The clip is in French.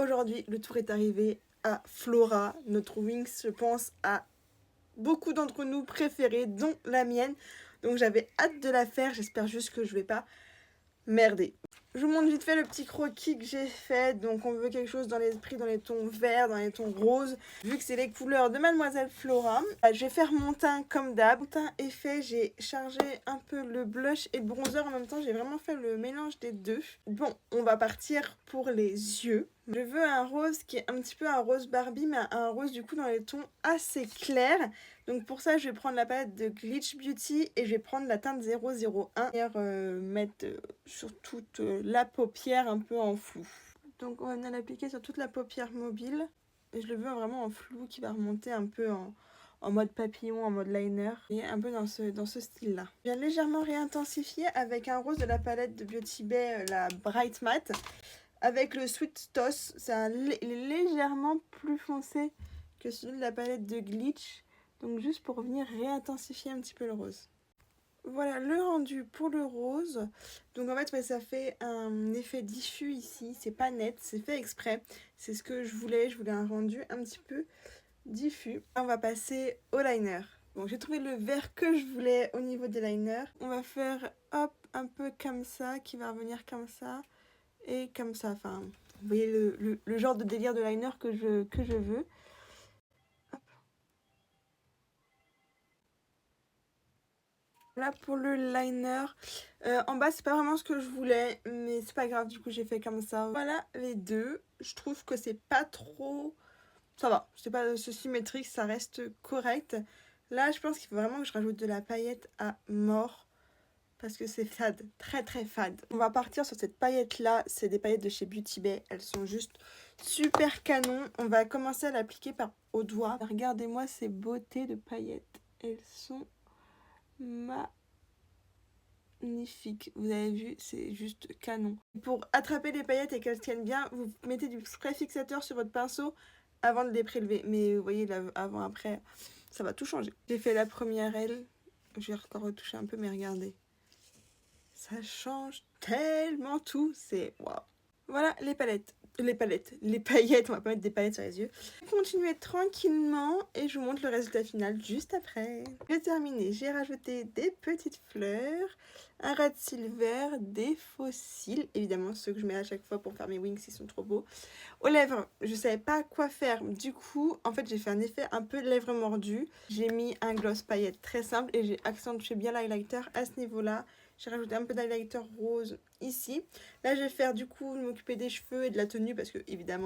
aujourd'hui, le tour est arrivé à Flora, notre Wings, je pense, à beaucoup d'entre nous préférée, dont la mienne. Donc j'avais hâte de la faire, j'espère juste que je vais pas merder. Je vous montre vite fait le petit croquis que j'ai fait. Donc on veut quelque chose dans l'esprit, dans les tons verts, dans les tons roses. Vu que c'est les couleurs de Mademoiselle Flora. Je vais faire mon teint comme d'hab. Mon teint est fait, j'ai chargé un peu le blush et le bronzer en même temps. J'ai vraiment fait le mélange des deux. Bon, on va partir pour les yeux. Je veux un rose qui est un petit peu un rose Barbie, mais un rose du coup dans les tons assez clairs. Donc pour ça, je vais prendre la palette de Glitch Beauty et je vais prendre la teinte 001 et mettre sur toute la paupière un peu en flou. Donc on va venir l'appliquer sur toute la paupière mobile. Et je le veux vraiment en flou qui va remonter un peu en mode papillon, en mode liner. Et un peu dans ce style-là. Je viens légèrement réintensifier avec un rose de la palette de Beauty Bay, la Bright Matte. Avec le Sweet Toss, il est légèrement plus foncé que celui de la palette de Glitch. Donc juste pour venir réintensifier un petit peu le rose. Voilà le rendu pour le rose. Donc en fait ouais, ça fait un effet diffus ici. C'est pas net, c'est fait exprès. C'est ce que je voulais un rendu un petit peu diffus. On va passer au liner. Bon, j'ai trouvé le vert que je voulais au niveau des liners. On va faire hop, un peu comme ça, qui va revenir comme ça. Et comme ça, enfin, vous voyez le genre de délire de liner que je veux. Hop. Là pour le liner, en bas c'est pas vraiment ce que je voulais, mais c'est pas grave, du coup j'ai fait comme ça. Voilà les deux, je trouve que c'est pas trop... Ça va, c'est pas symétrique, ça reste correct. Là je pense qu'il faut vraiment que je rajoute de la paillette à mort. Parce que c'est fade, très très fade. On va partir sur cette paillette là, c'est des paillettes de chez Beauty Bay. Elles sont juste super canon. On va commencer à l'appliquer au doigt. Regardez-moi ces beautés de paillettes. Elles sont magnifiques. Vous avez vu, c'est juste canon. Pour attraper les paillettes et qu'elles tiennent bien, vous mettez du spray fixateur sur votre pinceau avant de les prélever. Mais vous voyez, là, avant-après, ça va tout changer. J'ai fait la première aile. Je vais encore retoucher un peu, mais regardez. Ça change tellement tout, c'est waouh. Voilà les paillettes, on va pas mettre des paillettes sur les yeux. Continuez tranquillement et je vous montre le résultat final juste après. J'ai terminé, j'ai rajouté des petites fleurs, un red silver, des fossiles, évidemment ceux que je mets à chaque fois pour faire mes wings, ils sont trop beaux. Aux lèvres, je savais pas quoi faire, du coup en fait j'ai fait un effet un peu lèvres mordues. J'ai mis un gloss paillette très simple et j'ai accentué bien l'highlighter à ce niveau là. J'ai rajouté un peu d'highlighter rose ici. Là, je vais faire du coup m'occuper des cheveux et de la tenue parce que évidemment